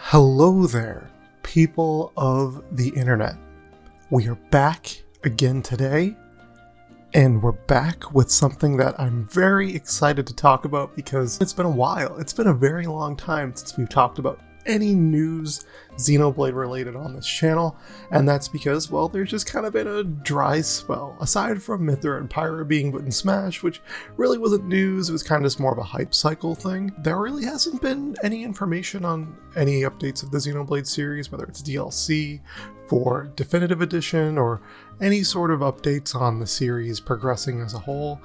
Hello there, people of the internet. We are back again today, and we're back with something that I'm very excited to talk about because it's been a while. It's been a very long time since we've talked about any news Xenoblade related on this channel, and that's because, well, there's just kind of been a dry spell. Aside from Mythra and Pyra being put in Smash, which really wasn't news, it was kind of just more of a hype cycle thing, there really hasn't been any information on any updates of the Xenoblade series, whether it's DLC for Definitive Edition or any sort of updates on the series progressing as a whole.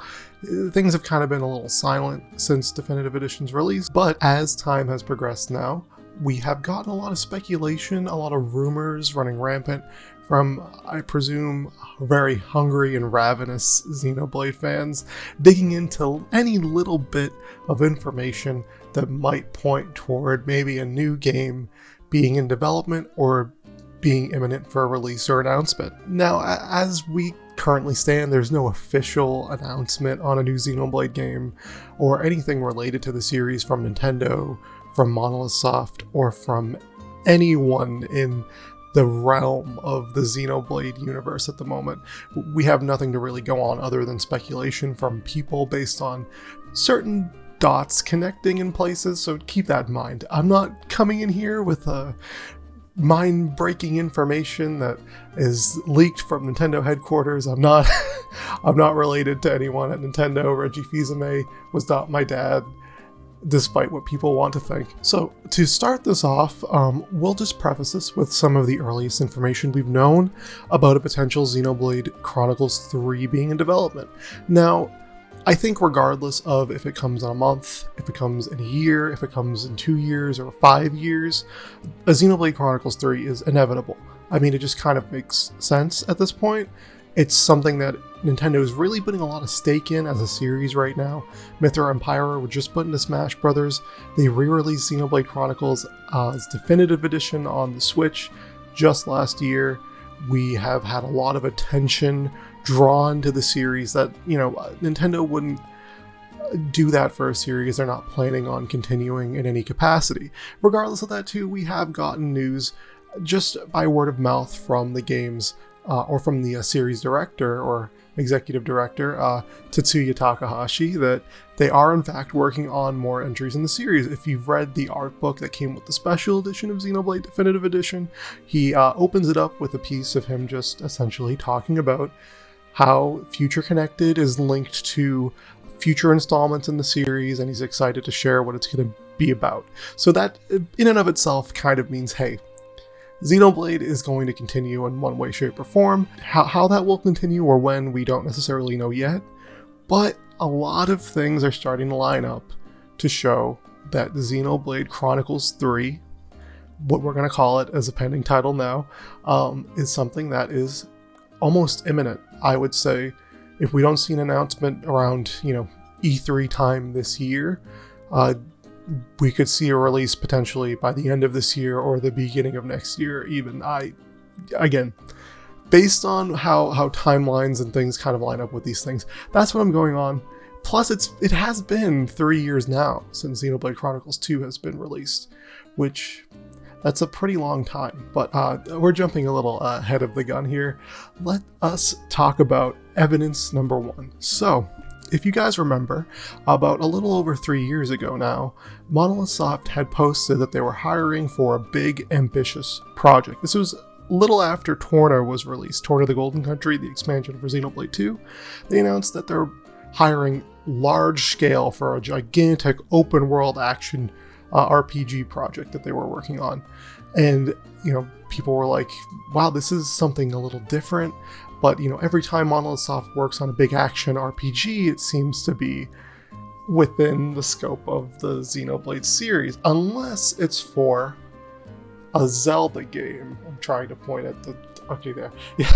Things have kind of been a little silent since Definitive Edition's release, but as time has progressed now, we have gotten a lot of speculation, a lot of rumors running rampant from, I presume, very hungry and ravenous Xenoblade fans, digging into any little bit of information that might point toward maybe a new game being in development or being imminent for a release or announcement. Now, as we currently stand, there's no official announcement on a new Xenoblade game or anything related to the series from Nintendo, from Monolithsoft, or from anyone in the realm of the Xenoblade universe at the moment. We have nothing to really go on other than speculation from people based on certain dots connecting in places, so keep that in mind. I'm not coming in here with a mind-breaking information that is leaked from Nintendo headquarters. I'm not related to anyone at Nintendo. Reggie Fils-Aimé was not my dad, despite what people want to think. So to start this off, we'll just preface this with some of the earliest information we've known about a potential Xenoblade Chronicles 3 being in development. Now, I think regardless of if it comes in a month, if it comes in a year, if it comes in 2 years or 5 years, a Xenoblade Chronicles 3 is inevitable. I mean, it just kind of makes sense at this point. It's something that Nintendo is really putting a lot of stake in as a series right now. Mythra and Pyra were just put into Smash Brothers. They re-released Xenoblade Chronicles as Definitive Edition on the Switch just last year. We have had a lot of attention drawn to the series that, Nintendo wouldn't do that for a series they're not planning on continuing in any capacity. Regardless of that too, we have gotten news just by word of mouth from the games or from the series director or executive director, Tetsuya Takahashi, that they are in fact working on more entries in the series. If you've read the art book that came with the special edition of Xenoblade Definitive Edition, he opens it up with a piece of him just essentially talking about how Future Connected is linked to future installments in the series, and he's excited to share what it's going to be about. So that, in and of itself, kind of means, hey, Xenoblade is going to continue in one way, shape, or form. How that will continue or when, we don't necessarily know yet, but a lot of things are starting to line up to show that Xenoblade Chronicles 3, what we're going to call it as a pending title now, is something that is almost imminent. I would say if we don't see an announcement around, E3 time this year, we could see a release potentially by the end of this year or the beginning of next year even. Again, based on how timelines and things kind of line up with these things, that's what I'm going on. Plus, it has been 3 years now since Xenoblade Chronicles 2 has been released, which that's a pretty long time, but we're jumping a little ahead of the gun here. Let us talk about evidence number one. So, if you guys remember, about a little over 3 years ago now, Monolithsoft had posted that they were hiring for a big, ambitious project. This was a little after Torna was released, Torna the Golden Country, the expansion for Xenoblade 2. They announced that they're hiring large scale for a gigantic open world action RPG project that they were working on. And, people were like, wow, this is something a little different. But, every time Monolithsoft works on a big action RPG, it seems to be within the scope of the Xenoblade series, unless it's for a Zelda game. I'm trying to point at the... Okay, there. Yeah.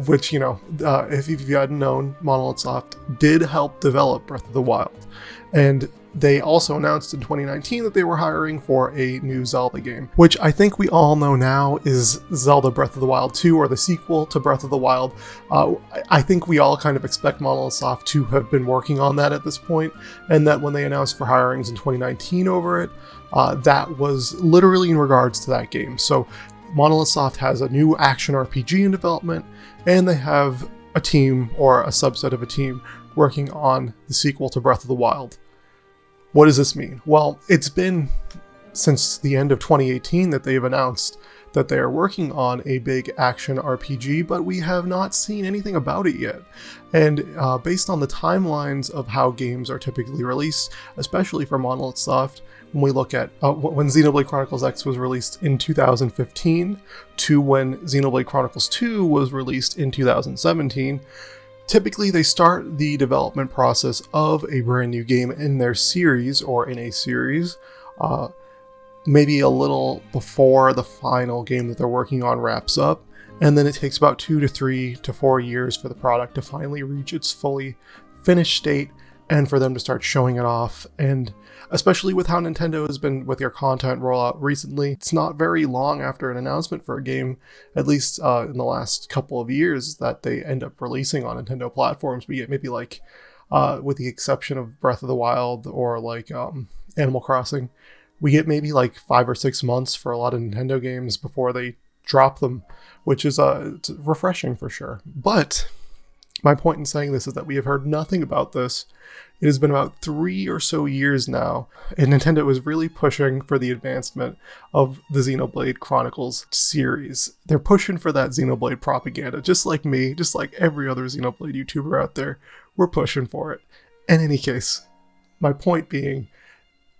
Which, if you hadn't known, Monolithsoft did help develop Breath of the Wild. And they also announced in 2019 that they were hiring for a new Zelda game, which I think we all know now is Zelda Breath of the Wild 2, or the sequel to Breath of the Wild. I think we all kind of expect Monolithsoft to have been working on that at this point, and that when they announced for hirings in 2019 over it, that was literally in regards to that game. So Monolithsoft has a new action RPG in development, and they have a team, or a subset of a team, working on the sequel to Breath of the Wild. What does this mean? Well, it's been since the end of 2018 that they've announced that they are working on a big action RPG, but we have not seen anything about it yet. And based on the timelines of how games are typically released, especially for Monolithsoft, when we look at when Xenoblade Chronicles X was released in 2015 to when Xenoblade Chronicles 2 was released in 2017, typically they start the development process of a brand new game in their series, or in a series, maybe a little before the final game that they're working on wraps up, and then it takes about 2 to 3 to 4 years for the product to finally reach its fully finished state and for them to start showing it off. And especially with how Nintendo has been with their content rollout recently, it's not very long after an announcement for a game, at least in the last couple of years, that they end up releasing on Nintendo platforms. We get maybe like, with the exception of Breath of the Wild or like Animal Crossing, we get maybe like 5 or 6 months for a lot of Nintendo games before they drop them, which is it's refreshing for sure. But my point in saying this is that we have heard nothing about this. It has been about 3 or so years now, and Nintendo is really pushing for the advancement of the Xenoblade Chronicles series. They're pushing for that Xenoblade propaganda, just like me, just like every other Xenoblade YouTuber out there. We're pushing for it. In any case, my point being,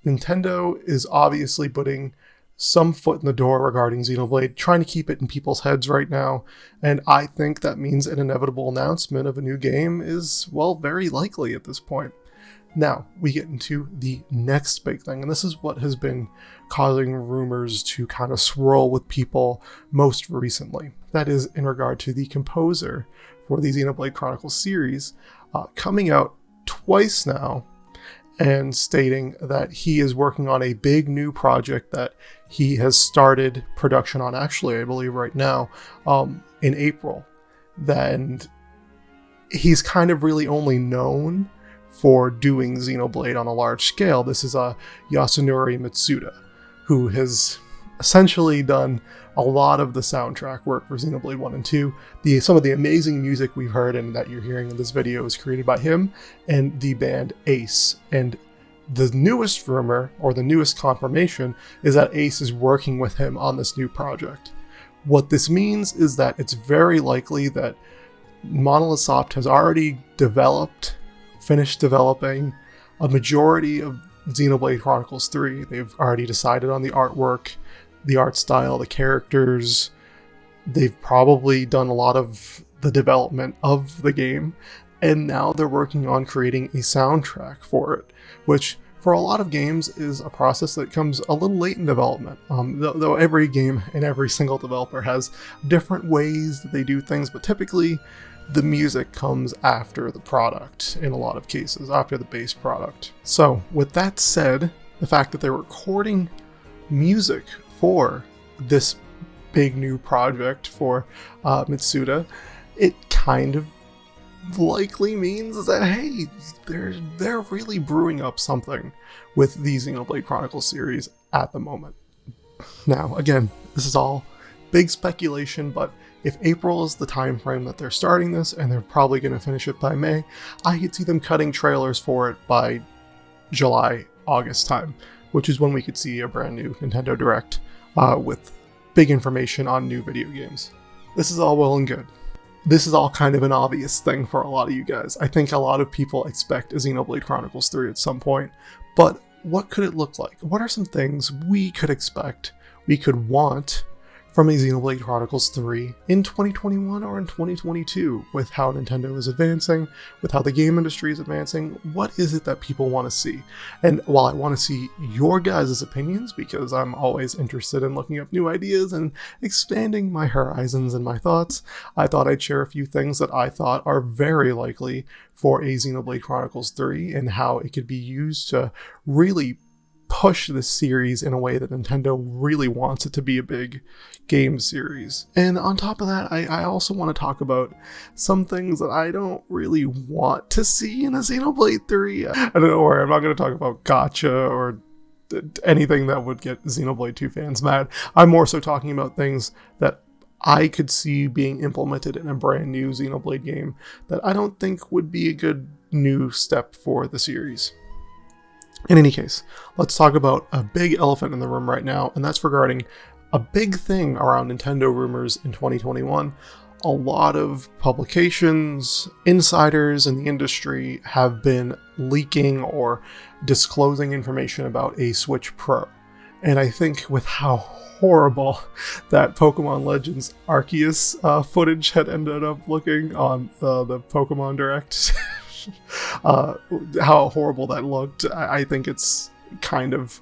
Nintendo is obviously putting some foot in the door regarding Xenoblade, trying to keep it in people's heads right now, and I think that means an inevitable announcement of a new game is, well, very likely at this point. Now, we get into the next big thing, and this is what has been causing rumors to kind of swirl with people most recently. That is in regard to the composer for the Xenoblade Chronicles series, coming out twice now and stating that he is working on a big new project that he has started production on, actually, I believe right now, in April. Then he's kind of really only known for doing Xenoblade on a large scale. This is Yasunori Mitsuda, who has essentially done a lot of the soundtrack work for Xenoblade 1 and 2. Some of the amazing music we've heard and that you're hearing in this video is created by him and the band Ace. And the newest rumor, or the newest confirmation, is that Ace is working with him on this new project. What this means is that it's very likely that Monolithsoft has already finished developing a majority of Xenoblade Chronicles 3. They've already decided on the artwork, the art style, the characters. They've probably done a lot of the development of the game, and now they're working on creating a soundtrack for it, which for a lot of games is a process that comes a little late in development. Though every game and every single developer has different ways that they do things, but typically the music comes after the product in a lot of cases, after the base product. So with that said, the fact that they're recording music for this big new project for Mitsuda, it kind of likely means that, hey, they're really brewing up something with the Xenoblade Chronicles series at the moment. Now, again, this is all big speculation, but if April is the time frame that they're starting this, and they're probably going to finish it by May, I could see them cutting trailers for it by July, August time, which is when we could see a brand new Nintendo Direct with big information on new video games. This is all well and good. This is all kind of an obvious thing for a lot of you guys. I think a lot of people expect a Xenoblade Chronicles 3 at some point, but what could it look like? What are some things we could expect, we could want from a Xenoblade Chronicles 3 in 2021 or in 2022, with how Nintendo is advancing, with how the game industry is advancing. What is it that people want to see? And while I want to see your guys' opinions, because I'm always interested in looking up new ideas and expanding my horizons and my thoughts, I thought I'd share a few things that I thought are very likely for a Xenoblade Chronicles 3 and how it could be used to really push this series in a way that Nintendo really wants it to be a big game series. And on top of that, I also want to talk about some things that I don't really want to see in a Xenoblade 3. I don't know where I'm not going to talk about gacha or anything that would get Xenoblade 2 fans mad. I'm more so talking about things that I could see being implemented in a brand new Xenoblade game that I don't think would be a good new step for the series. In any case, let's talk about a big elephant in the room right now, and that's regarding a big thing around Nintendo rumors in 2021. A lot of publications, insiders in the industry have been leaking or disclosing information about a Switch Pro. And I think with how horrible that Pokemon Legends Arceus footage had ended up looking on the Pokemon Direct, how horrible that looked, I think it's kind of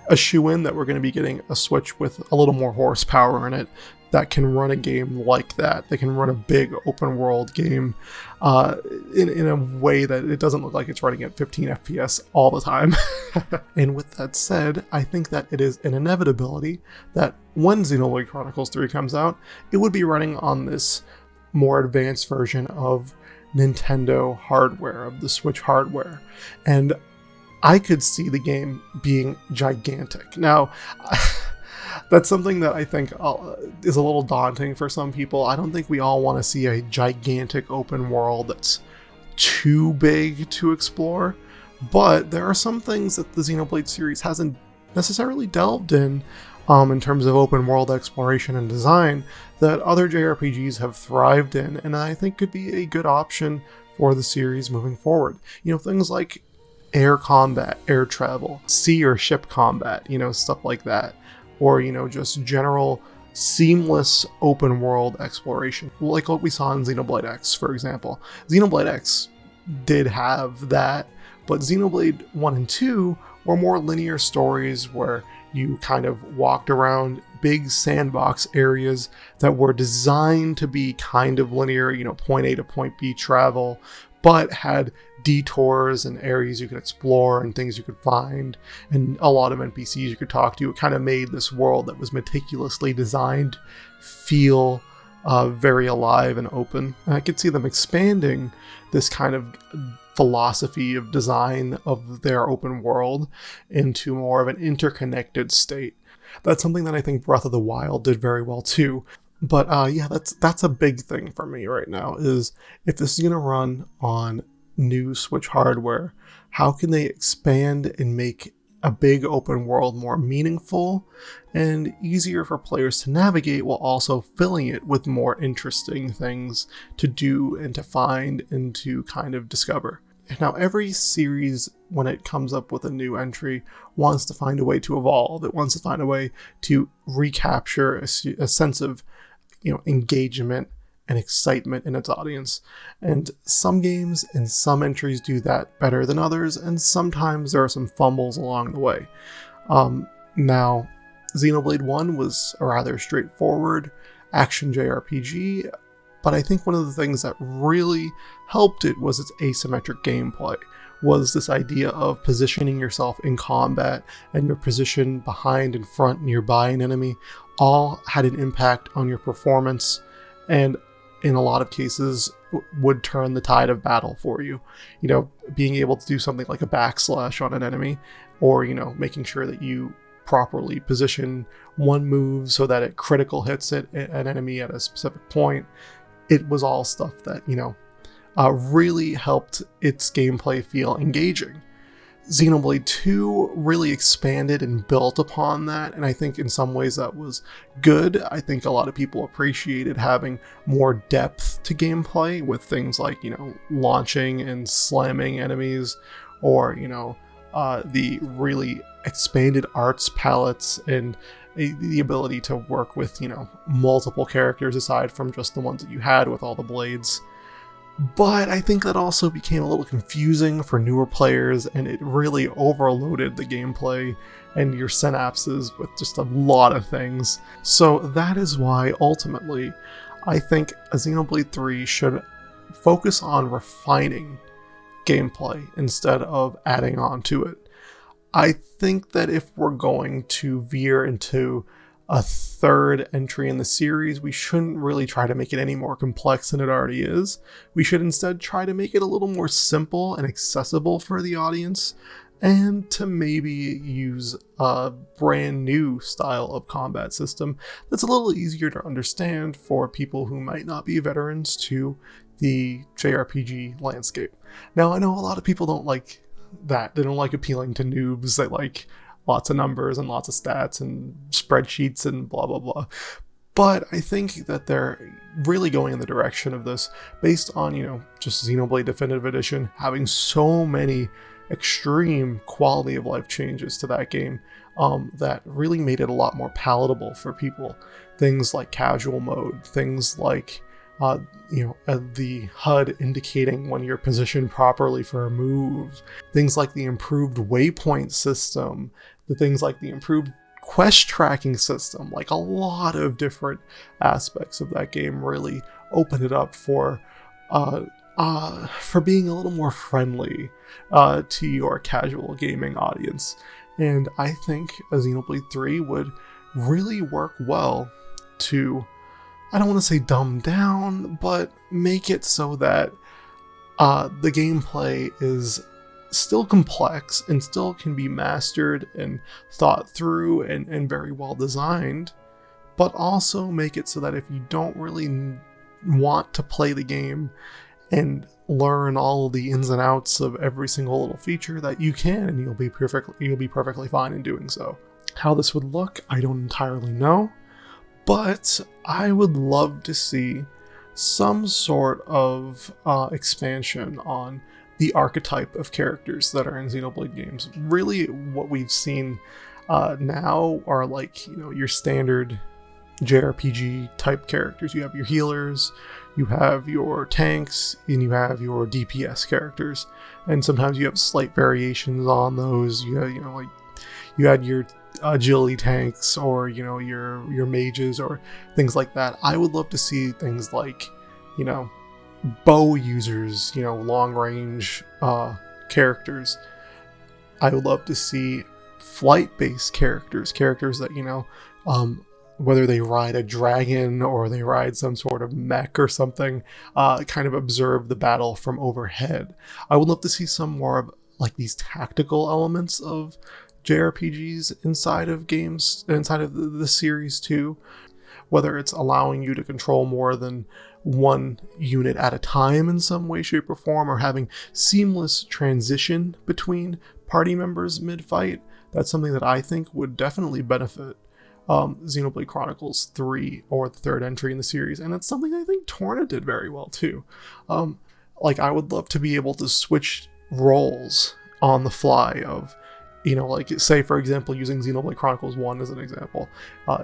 a shoo-in that we're going to be getting a Switch with a little more horsepower in it that can run a game like that can run a big open world game in a way that it doesn't look like it's running at 15 FPS all the time. And with that said, I think that it is an inevitability that when Xenoblade Chronicles 3 comes out, it would be running on this more advanced version of Nintendo hardware, of the Switch hardware. And I could see the game being gigantic. Now, that's something that I think is a little daunting for some people. I don't think we all want to see a gigantic open world that's too big to explore, but there are some things that the Xenoblade series hasn't necessarily delved in terms of open world exploration and design that other JRPGs have thrived in, and I think could be a good option for the series moving forward. You know, things like air combat, air travel, sea or ship combat, stuff like that. Or, just general seamless open world exploration. Like what we saw in Xenoblade X, for example. Xenoblade X did have that, but Xenoblade 1 and 2 were more linear stories where you kind of walked around big sandbox areas that were designed to be kind of linear, point A to point B travel, but had detours and areas you could explore and things you could find and a lot of NPCs you could talk to. It kind of made this world that was meticulously designed feel very alive and open. And I could see them expanding this kind of philosophy of design of their open world into more of an interconnected state. That's something that I think Breath of the Wild did very well too. But yeah, that's a big thing for me right now, is if this is going to run on new Switch hardware, how can they expand and make a big open world more meaningful and easier for players to navigate, while also filling it with more interesting things to do and to find and to kind of discover. Now, every series, when it comes up with a new entry, wants to find a way to evolve. It wants to find a way to recapture a sense of engagement and excitement in its audience. And some games and some entries do that better than others, and sometimes there are some fumbles along the way. Now, Xenoblade 1 was a rather straightforward action JRPG, but I think one of the things that really helped it was its asymmetric gameplay, was this idea of positioning yourself in combat and your position behind, in front, nearby an enemy all had an impact on your performance, and in a lot of cases would turn the tide of battle for you. Being able to do something like a backslash on an enemy, or making sure that you properly position one move so that it critical hits an enemy at a specific point. It was all stuff that really helped its gameplay feel engaging. Xenoblade 2 really expanded and built upon that, and I think in some ways that was good. I think a lot of people appreciated having more depth to gameplay with things like, launching and slamming enemies, or, the really expanded arts palettes and the ability to work with, multiple characters aside from just the ones that you had with all the blades. But I think that also became a little confusing for newer players, and it really overloaded the gameplay and your synapses with just a lot of things. So that is why, ultimately, I think a Xenoblade 3 should focus on refining gameplay instead of adding on to it. I think that if we're going to veer into a third entry in the series, we shouldn't really try to make it any more complex than it already is. We should instead try to make it a little more simple and accessible for the audience, and to maybe use a brand new style of combat system that's a little easier to understand for people who might not be veterans to the JRPG landscape. Now, I know a lot of people don't like that. They don't like appealing to noobs. They like lots of numbers and lots of stats and spreadsheets and blah, blah, blah. But I think that they're really going in the direction of this based on, just Xenoblade Definitive Edition having so many extreme quality of life changes to that game that really made it a lot more palatable for people. Things like casual mode, things like the HUD indicating when you're positioned properly for a move, things like the improved waypoint system, the things like the improved quest tracking system. Like, a lot of different aspects of that game really open it up for being a little more friendly to your casual gaming audience. And I think a Xenoblade 3 would really work well to, I don't want to say dumb down, but make it so that the gameplay is still complex and still can be mastered and thought through and very well designed, but also make it so that if you don't really want to play the game and learn all of the ins and outs of every single little feature, that you can, and you'll be perfectly fine in doing so. How this would look, I don't entirely know. But I would love to see some sort of expansion on the archetype of characters that are in Xenoblade games. Really, what we've seen now are your standard JRPG type characters. You have your healers, you have your tanks, and you have your DPS characters. And sometimes you have slight variations on those. You had your agility tanks, or your mages, or things like that. I would love to see things like bow users, long range characters. I would love to see flight based characters that whether they ride a dragon or they ride some sort of mech or something, kind of observe the battle from overhead. I would love to see some more of these tactical elements of JRPGs inside of games, inside of the series too, whether it's allowing you to control more than one unit at a time in some way, shape, or form, or having seamless transition between party members mid-fight. That's something that I think would definitely benefit Xenoblade Chronicles 3, or the third entry in the series, and it's something I think Torna did very well too. I would love to be able to switch roles on the fly of, say for example, using Xenoblade Chronicles 1 as an example.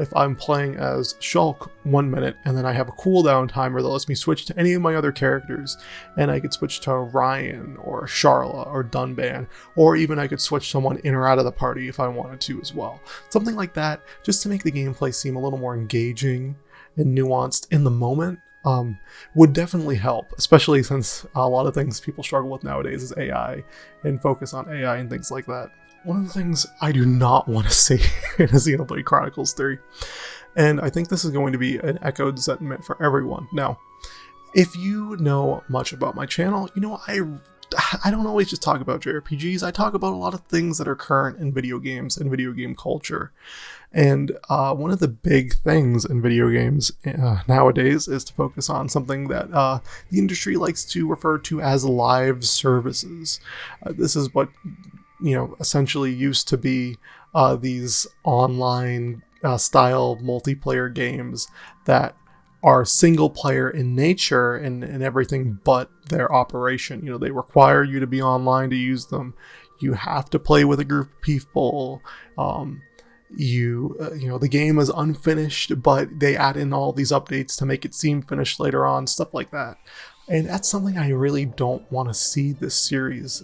If I'm playing as Shulk 1 minute, and then I have a cooldown timer that lets me switch to any of my other characters, and I could switch to Ryan or Sharla or Dunban, or even I could switch someone in or out of the party if I wanted to as well. Something like that, just to make the gameplay seem a little more engaging and nuanced in the moment, would definitely help, especially since a lot of things people struggle with nowadays is AI, and focus on AI and things like that. One of the things I do not want to see in a Xenoblade Chronicles 3, and I think this is going to be an echoed sentiment for everyone. Now, if you know much about my channel, I don't always just talk about JRPGs. I talk about a lot of things that are current in video games and video game culture. And one of the big things in video games nowadays is to focus on something that the industry likes to refer to as live services. This is what essentially used to be these online style multiplayer games that are single player in nature and everything but their operation. They require you to be online to use them. You have to play with a group of people. the game is unfinished, but they add in all these updates to make it seem finished later on, stuff like that. And that's something I really don't want to see this series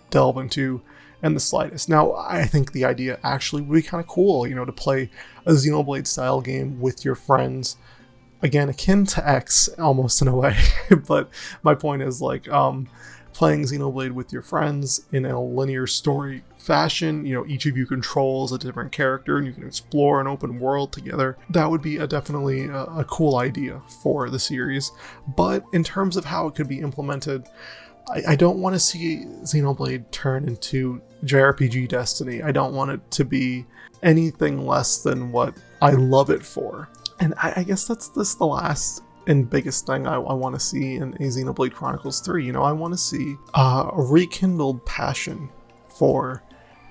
delve into in the slightest. Now, I think the idea actually would be kind of cool, to play a Xenoblade style game with your friends. Again, akin to X almost in a way, but my point is playing Xenoblade with your friends in a linear story fashion. Each of you controls a different character and you can explore an open world together. That would be definitely a cool idea for the series. But in terms of how it could be implemented, I don't want to see Xenoblade turn into JRPG Destiny. I don't want it to be anything less than what I love it for. And I guess that's the last and biggest thing I want to see in a Xenoblade Chronicles 3. I want to see a rekindled passion for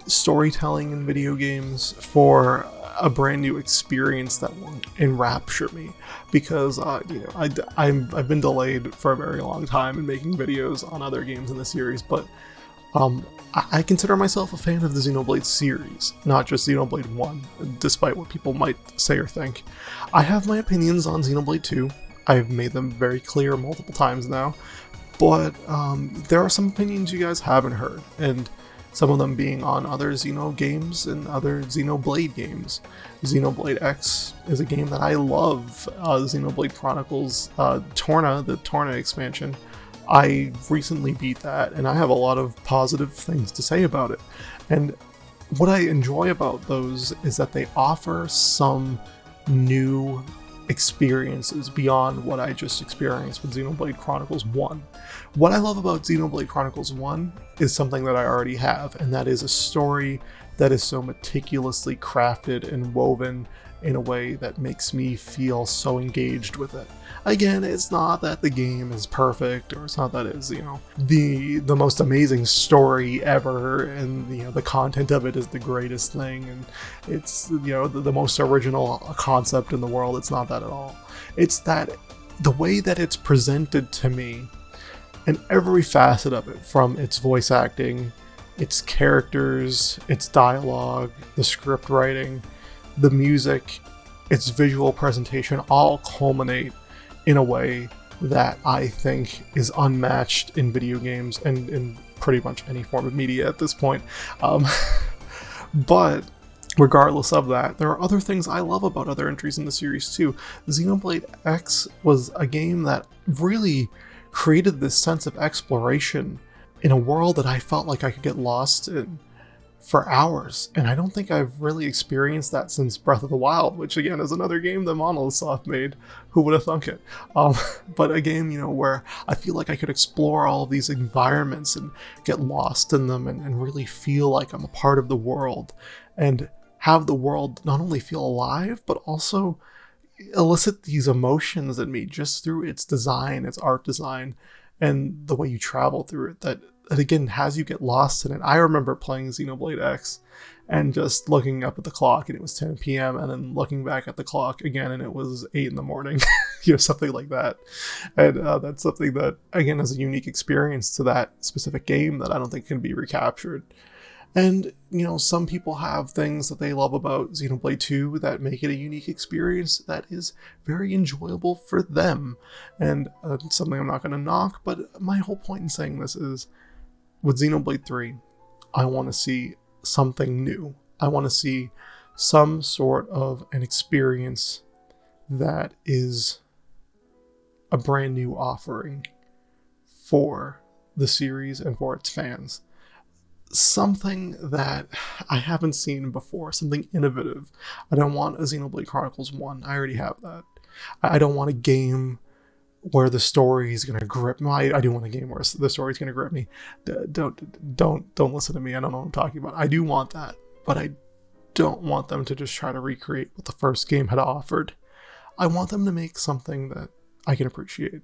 storytelling in video games, for a brand new experience that will enrapture me. Because I've been delayed for a very long time in making videos on other games in the series, but I consider myself a fan of the Xenoblade series, not just Xenoblade 1, despite what people might say or think. I have my opinions on Xenoblade 2. I've made them very clear multiple times now, but there are some opinions you guys haven't heard, and some of them being on other Xeno games and other Xenoblade games. Xenoblade X is a game that I love. Xenoblade Chronicles Torna, the Torna expansion, I recently beat that, and I have a lot of positive things to say about it. And what I enjoy about those is that they offer some new experiences beyond what I just experienced with Xenoblade Chronicles 1. What I love about Xenoblade Chronicles 1 is something that I already have, and that is a story that is so meticulously crafted and woven in a way that makes me feel so engaged with it. Again, it's not that the game is perfect, or it's not that it's, the most amazing story ever, and, the content of it is the greatest thing, and it's, the most original concept in the world. It's not that at all. It's that the way that it's presented to me, and every facet of it, from its voice acting, its characters, its dialogue, the script writing, the music, its visual presentation, all culminate in a way that I think is unmatched in video games and in pretty much any form of media at this point. But regardless of that, there are other things I love about other entries in the series too. Xenoblade X was a game that really created this sense of exploration in a world that I felt like I could get lost in for hours, and I don't think I've really experienced that since Breath of the Wild, which again is another game that Monolithsoft made. Who would have thunk it? But a game, where I feel like I could explore all of these environments and get lost in them and really feel like I'm a part of the world, and have the world not only feel alive, but also elicit these emotions in me just through its design, its art design, and the way you travel through it, that again has you get lost in it. I remember playing Xenoblade X and just looking up at the clock and it was 10 p.m. and then looking back at the clock again and it was 8 in the morning, something like that. And that's something that, again, is a unique experience to that specific game that I don't think can be recaptured. And, some people have things that they love about Xenoblade 2 that make it a unique experience that is very enjoyable for them. And something I'm not going to knock, but my whole point in saying this is, with Xenoblade 3, I want to see something new. I want to see some sort of an experience that is a brand new offering for the series and for its fans. Something that I haven't seen before, something innovative. I don't want a Xenoblade Chronicles 1. I already have that. I don't want a game where the story is going to grip me. I do want a game where the story is going to grip me. Don't listen to me. I don't know what I'm talking about. I do want that, but I don't want them to just try to recreate what the first game had offered. I want them to make something that I can appreciate.